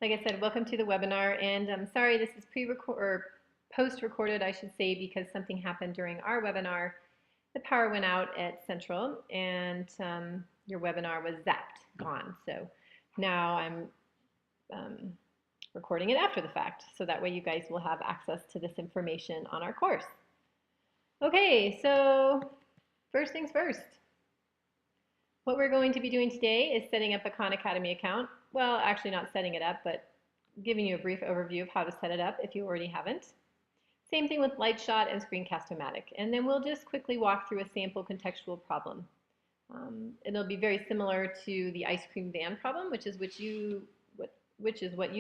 Like I said, welcome to the webinar, and I'm sorry this is pre-record or post-recorded, I should say, because something happened during our webinar. The power went out at Central, and your webinar was zapped, gone. So now I'm recording it after the fact, so that way you guys will have access to this information on our course. Okay, so first things first. What we're going to be doing today is setting up a Khan Academy account. Well, actually not setting it up, but giving you a brief overview of how to set it up if you already haven't. Same thing with Lightshot and Screencast-O-Matic. And then we'll just quickly walk through a sample contextual problem. It'll be very similar to the ice cream van problem, which is what you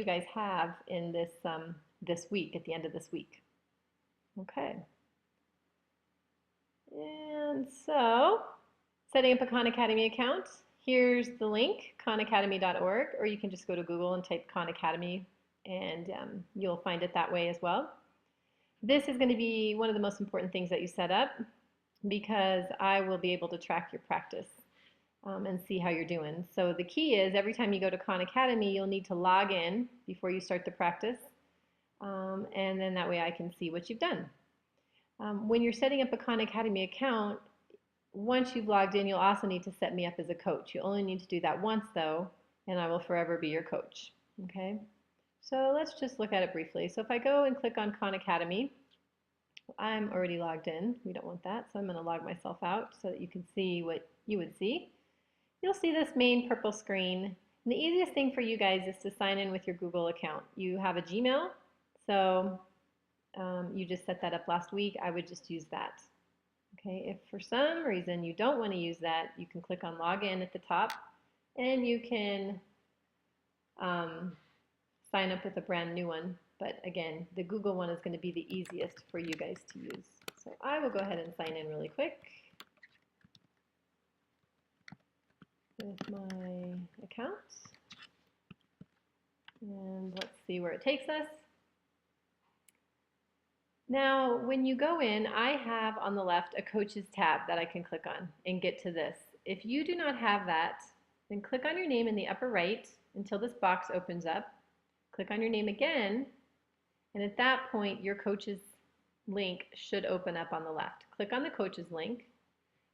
guys have in this, this week, at the end of this week. Okay. And so, setting up a Khan Academy account, here's the link, khanacademy.org, or you can just go to Google and type Khan Academy, and you'll find it that way as well. This is going to be one of the most important things that you set up, because I will be able to track your practice and see how you're doing. So the key is every time you go to Khan Academy, you'll need to log in before you start the practice, and then that way I can see what you've done. When you're setting up a Khan Academy account, once you've logged in, you'll also need to set me up as a coach. You only need to do that once though, and I will forever be your coach. Okay? So let's just look at it briefly. So if I go and click on Khan Academy, I'm already logged in. We don't want that, so I'm going to log myself out so that you can see what you would see. You'll see this main purple screen. And the easiest thing for you guys is to sign in with your Google account. You have a Gmail, so you just set that up last week. I would just use that. Okay, if for some reason you don't want to use that, you can click on Login at the top, and you can sign up with a brand new one. But again, the Google one is going to be the easiest for you guys to use. So I will go ahead and sign in really quick with my account. And let's see where it takes us. Now, when you go in, I have on the left a coaches tab that I can click on and get to this. If you do not have that, then click on your name in the upper right until this box opens up. Click on your name again, and at that point, your coaches link should open up on the left. Click on the coaches link,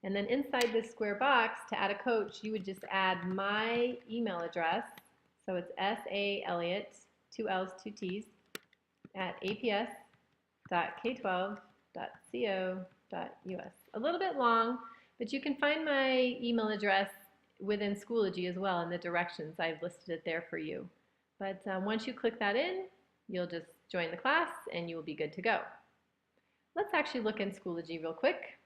and then inside this square box, to add a coach, you would just add my email address. So it's S-A-Elliott, 2 L's, 2 T's, at aps.k12.co.us. A little bit long, but you can find my email address within Schoology as well in the directions. I've listed it there for you. But once you click that in, you'll just join the class and you will be good to go. Let's actually look in Schoology real quick.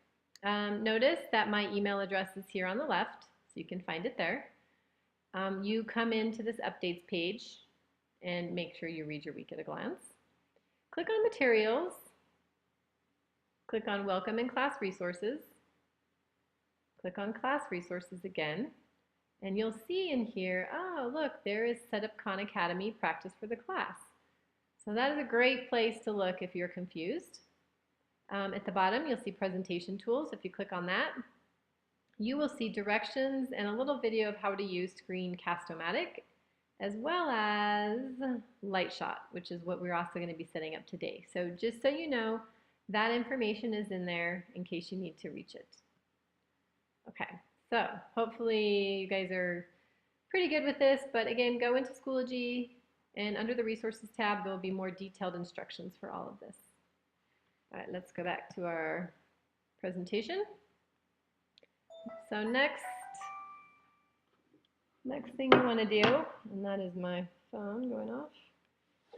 Notice that my email address is here on the left, so you can find it there. You come into this updates page and make sure you read your week at a glance. Click on materials, click on welcome and class resources, click on class resources again, and you'll see in here, oh look, there is set up Khan Academy practice for the class. So that is a great place to look if you're confused. At the bottom you'll see presentation tools. If you click on that, you will see directions and a little video of how to use Screencast-O-Matic, as well as Lightshot, which is what we're also going to be setting up today. So just so you know, that information is in there in case you need to reach it. Okay, so hopefully you guys are pretty good with this, but again, go into Schoology, and under the Resources tab, there will be more detailed instructions for all of this. All right, let's go back to our presentation. So next thing you want to do, and that is my phone going off,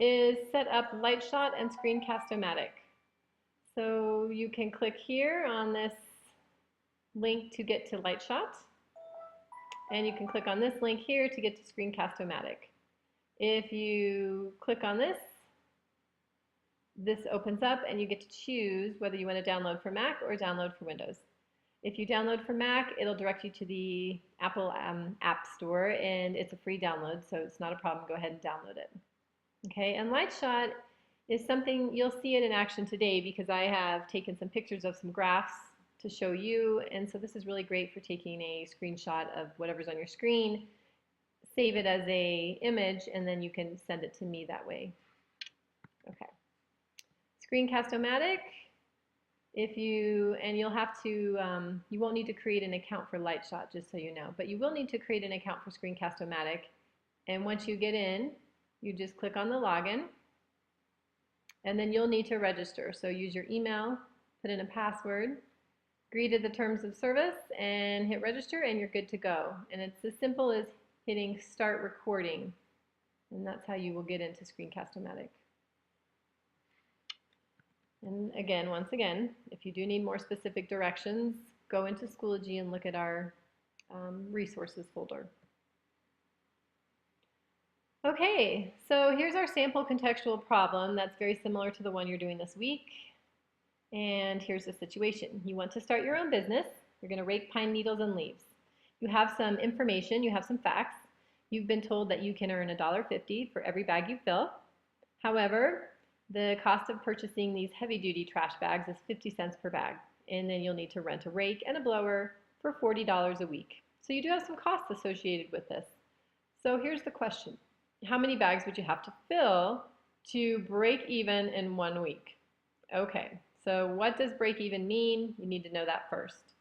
is set up Lightshot and Screencast-O-Matic. So you can click here on this link to get to Lightshot, and you can click on this link here to get to Screencast-O-Matic. If you click on this, this opens up and you get to choose whether you want to download for Mac or download for Windows. If you download for Mac, it'll direct you to the Apple App Store, and it's a free download, so it's not a problem. Go ahead and download it. Okay, and Lightshot is something you'll see it in action today because I have taken some pictures of some graphs to show you, and so this is really great for taking a screenshot of whatever's on your screen, save it as a image, and then you can send it to me that way. Okay. Screencast-O-Matic. You'll have to, you won't need to create an account for Lightshot, just so you know, but you will need to create an account for Screencast-O-Matic. And once you get in, you just click on the login, and then you'll need to register. So use your email, put in a password, agree to the terms of service, and hit register, and you're good to go. And it's as simple as hitting start recording, and that's how you will get into Screencast-O-Matic. And again, once again, if you do need more specific directions, go into Schoology and look at our resources folder. Okay, so here's our sample contextual problem that's very similar to the one you're doing this week. And here's the situation. You want to start your own business. You're going to rake pine needles and leaves. You have some information, you have some facts. You've been told that you can earn $1.50 for every bag you fill. However, the cost of purchasing these heavy-duty trash bags is 50 cents per bag, and then you'll need to rent a rake and a blower for $40 a week. So you do have some costs associated with this. So here's the question. How many bags would you have to fill to break even in 1 week? Okay, so what does break even mean? You need to know that first.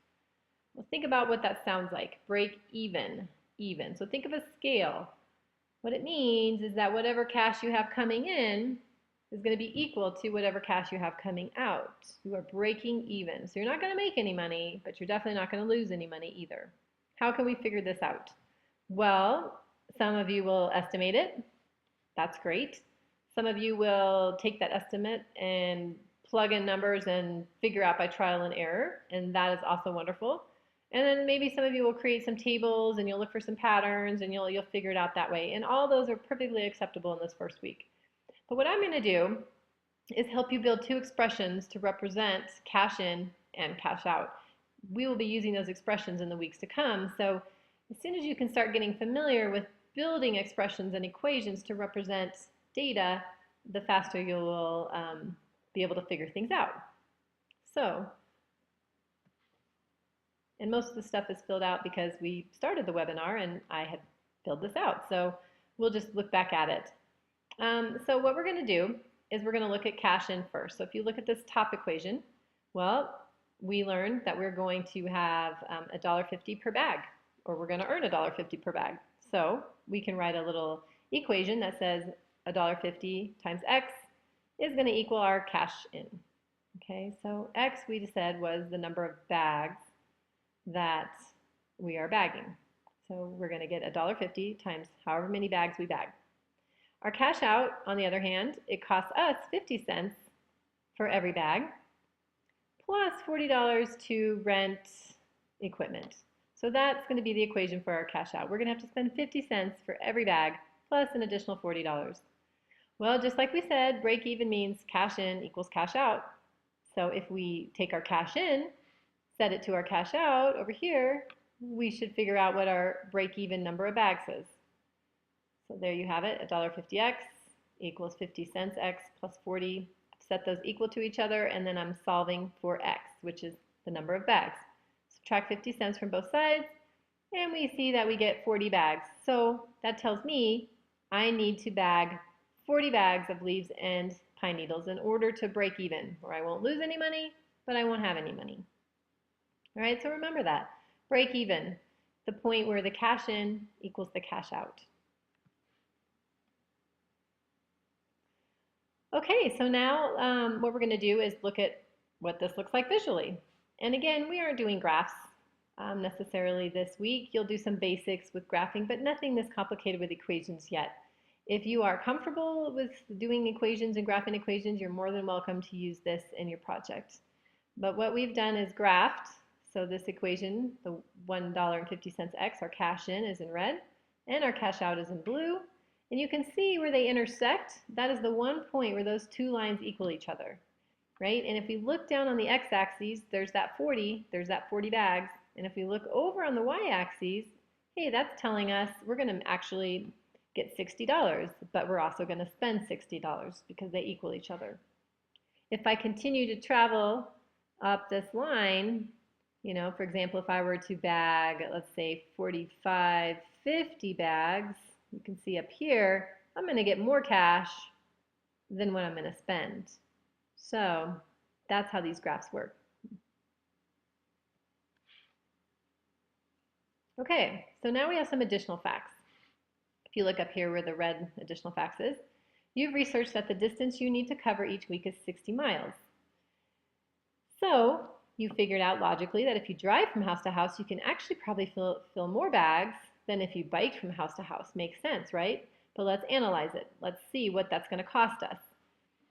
Well, think about what that sounds like. Break even, even. So think of a scale. What it means is that whatever cash you have coming in is going to be equal to whatever cash you have coming out. You are breaking even. So you're not going to make any money, but you're definitely not going to lose any money either. How can we figure this out? Well, some of you will estimate it. That's great. Some of you will take that estimate and plug in numbers and figure out by trial and error, and that is also wonderful. And then maybe some of you will create some tables and you'll look for some patterns and you'll figure it out that way. And all those are perfectly acceptable in this first week. But what I'm going to do is help you build two expressions to represent cash in and cash out. We will be using those expressions in the weeks to come. So as soon as you can start getting familiar with building expressions and equations to represent data, the faster you will be able to figure things out. So, and most of the stuff is filled out because we started the webinar and I had filled this out. So we'll just look back at it. So what we're going to do is we're going to look at cash in first. So if you look at this top equation, well, we learned that we're going to have $1.50 per bag, or we're going to earn $1.50 per bag. So we can write a little equation that says $1.50 times X is going to equal our cash in. Okay, so X we just said was the number of bags that we are bagging. So we're going to get $1.50 times however many bags we bag. Our cash out, on the other hand, it costs us 50 cents for every bag, plus $40 to rent equipment. So that's going to be the equation for our cash out. We're going to have to spend 50 cents for every bag, plus an additional $40. Well, just like we said, break even means cash in equals cash out. So if we take our cash in, set it to our cash out over here, we should figure out what our break even number of bags is. So there you have it, $1.50x equals 50 cents x plus 40. Set those equal to each other, and then I'm solving for x, which is the number of bags. Subtract 50 cents from both sides, and we see that we get 40 bags. So that tells me I need to bag 40 bags of leaves and pine needles in order to break even, or I won't lose any money, but I won't have any money. All right, so remember that. Break even, the point where the cash in equals the cash out. Okay, so now what we're going to do is look at what this looks like visually. And again, we aren't doing graphs necessarily this week. You'll do some basics with graphing, but nothing this complicated with equations yet. If you are comfortable with doing equations and graphing equations, you're more than welcome to use this in your project. But what we've done is graphed. So this equation, the $1.50 x, our cash in is in red, and our cash out is in blue. And you can see where they intersect. That is the one point where those two lines equal each other, right? And if we look down on the x-axis, there's that 40 bags. And if we look over on the y-axis, hey, that's telling us we're going to actually get $60, but we're also going to spend $60 because they equal each other. If I continue to travel up this line, you know, for example, if I were to bag, let's say 50 bags, You can see up here, I'm going to get more cash than what I'm going to spend. So that's how these graphs work. Okay, so now we have some additional facts. If you look up here where the red additional facts is, you've researched that the distance you need to cover each week is 60 miles. So you figured out logically that if you drive from house to house, you can actually probably fill more bags than if you biked from house to house. Makes sense, right? But let's analyze it. Let's see what that's going to cost us.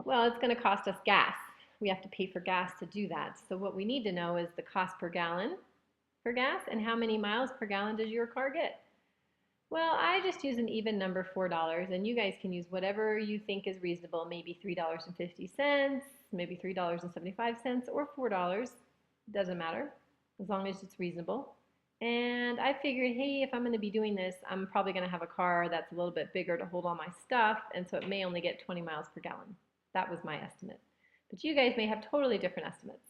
Well, it's going to cost us gas. We have to pay for gas to do that. So what we need to know is the cost per gallon for gas and how many miles per gallon does your car get. Well, I just use an even number, $4, and you guys can use whatever you think is reasonable, maybe $3.50, maybe $3.75, or $4. Doesn't matter, as long as it's reasonable. And I figured, hey, if I'm going to be doing this, I'm probably going to have a car that's a little bit bigger to hold all my stuff, and so it may only get 20 miles per gallon. That was my estimate. But you guys may have totally different estimates.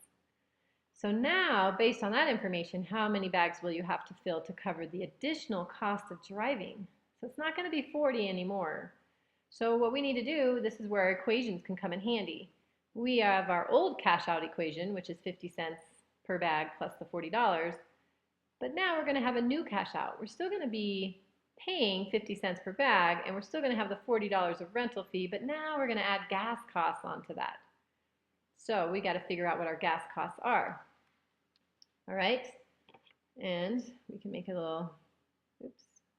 So now, based on that information, how many bags will you have to fill to cover the additional cost of driving? So it's not going to be 40 anymore. So what we need to do, this is where our equations can come in handy. We have our old cash out equation, which is 50 cents per bag plus the $40. But now we're going to have a new cash out. We're still going to be paying 50 cents per bag, and we're still going to have the $40 of rental fee, but now we're going to add gas costs onto that. So we got to figure out what our gas costs are. All right, and we can make a little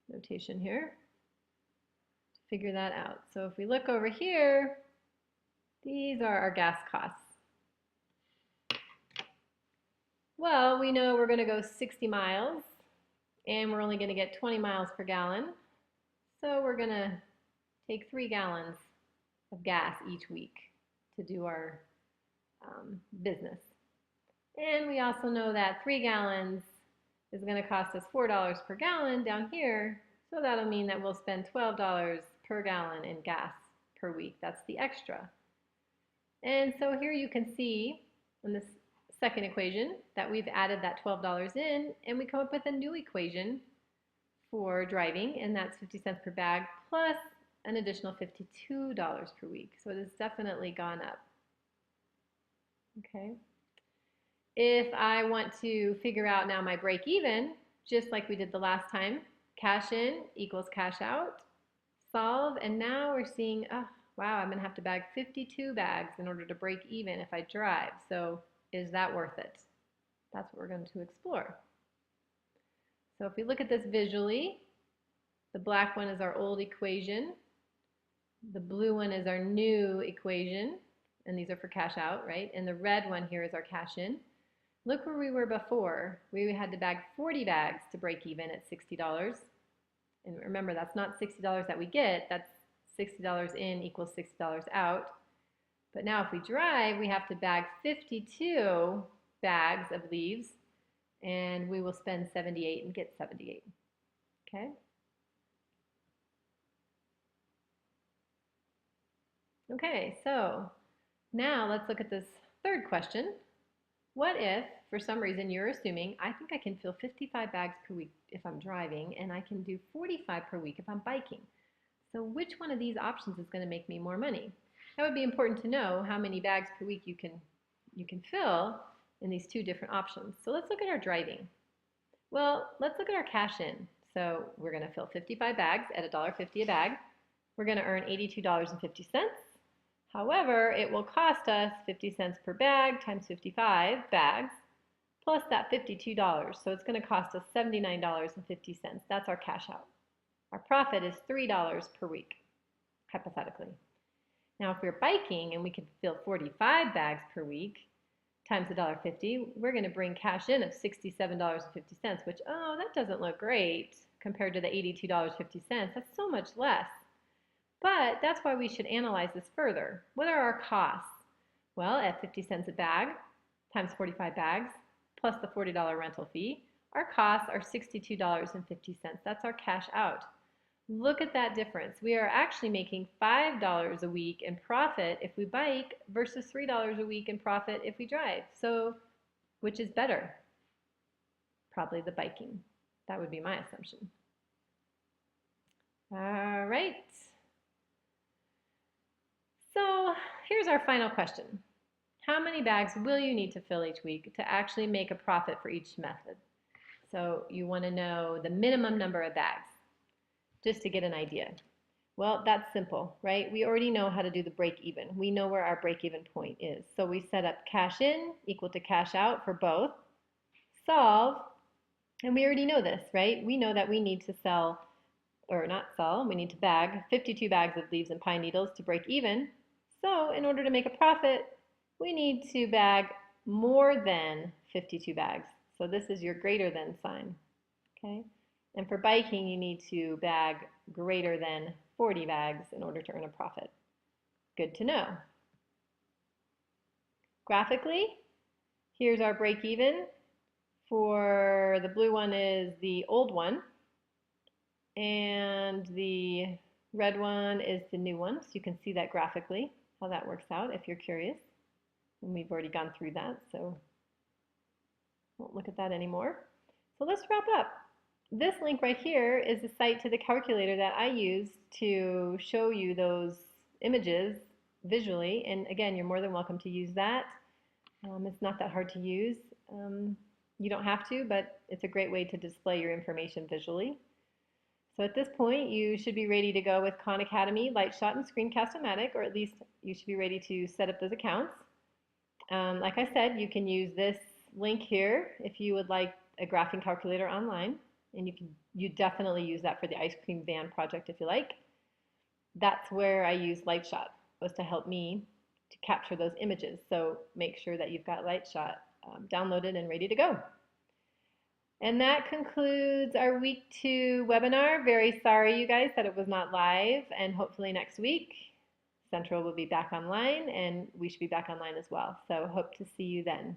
notation here to figure that out. So if we look over here, these are our gas costs. Well, we know we're going to go 60 miles, and we're only going to get 20 miles per gallon. So we're going to take 3 gallons of gas each week to do our business. And we also know that 3 gallons is going to cost us $4 per gallon down here. So that'll mean that we'll spend $12 per gallon in gas per week. That's the extra. And so here you can see in this second equation that we've added that $12 in, and we come up with a new equation for driving, and that's 50 cents per bag plus an additional $52 per week. So it has definitely gone up. Okay. If I want to figure out now my break even, just like we did the last time, cash in equals cash out, solve, and now we're seeing, oh, wow, I'm going to have to bag 52 bags in order to break even if I drive. So is that worth it? That's what we're going to explore. So if we look at this visually, the black one is our old equation. The blue one is our new equation, and these are for cash out, right? And the red one here is our cash in. Look where we were before. We had to bag 40 bags to break even at $60. And remember, that's not $60 that we get, that's $60 in equals $60 out. But now if we drive, we have to bag 52 bags of leaves, and we will spend 78 and get 78. Okay? Okay, so now let's look at this third question. What if, for some reason, you're assuming, I think I can fill 55 bags per week if I'm driving, and I can do 45 per week if I'm biking. So which one of these options is going to make me more money? That would be important to know how many bags per week you can fill in these two different options. So let's look at our driving. Well, let's look at our cash in. So we're going to fill 55 bags at $1.50 a bag. We're going to earn $82.50. However, it will cost us 50 cents per bag times 55 bags, plus that $52. So it's going to cost us $79.50. That's our cash out. Our profit is $3 per week, hypothetically. Now, if we're biking and we could fill 45 bags per week times $1.50, we're going to bring cash in of $67.50, which, oh, that doesn't look great compared to the $82.50. That's so much less. But that's why we should analyze this further. What are our costs? Well, at 50 cents a bag times 45 bags plus the $40 rental fee, our costs are $62.50. That's our cash out. Look at that difference. We are actually making $5 a week in profit if we bike versus $3 a week in profit if we drive. So which is better? Probably the biking. That would be my assumption. All right. So here's our final question. How many bags will you need to fill each week to actually make a profit for each method? So you want to know the minimum number of bags, just to get an idea. Well, that's simple, right? We already know how to do the break even. We know where our break even point is. So we set up cash in equal to cash out for both, solve, and we already know this, right? We know that we need to sell, or not sell, we need to bag 52 bags of leaves and pine needles to break even. So in order to make a profit, we need to bag more than 52 bags. So this is your greater than sign, okay? And for biking, you need to bag greater than 40 bags in order to earn a profit. Good to know. Graphically, here's our break even. For the blue one is the old one, and the red one is the new one. So you can see that graphically, how that works out if you're curious. And we've already gone through that, so won't look at that anymore. So let's wrap up. This link right here is the site to the calculator that I use to show you those images visually. And again, you're more than welcome to use that. It's not that hard to use. You don't have to, but it's a great way to display your information visually. So at this point, you should be ready to go with Khan Academy, Lightshot, and Screencast-O-Matic, or at least you should be ready to set up those accounts. Like I said, you can use this link here if you would like a graphing calculator online, and you definitely use that for the ice cream van project if you like. That's where I use Lightshot, was to help me to capture those images. So make sure that you've got Lightshot downloaded and ready to go. And that concludes our week 2 webinar. Very sorry, you guys, that it was not live, and hopefully next week Central will be back online and we should be back online as well. So hope to see you then.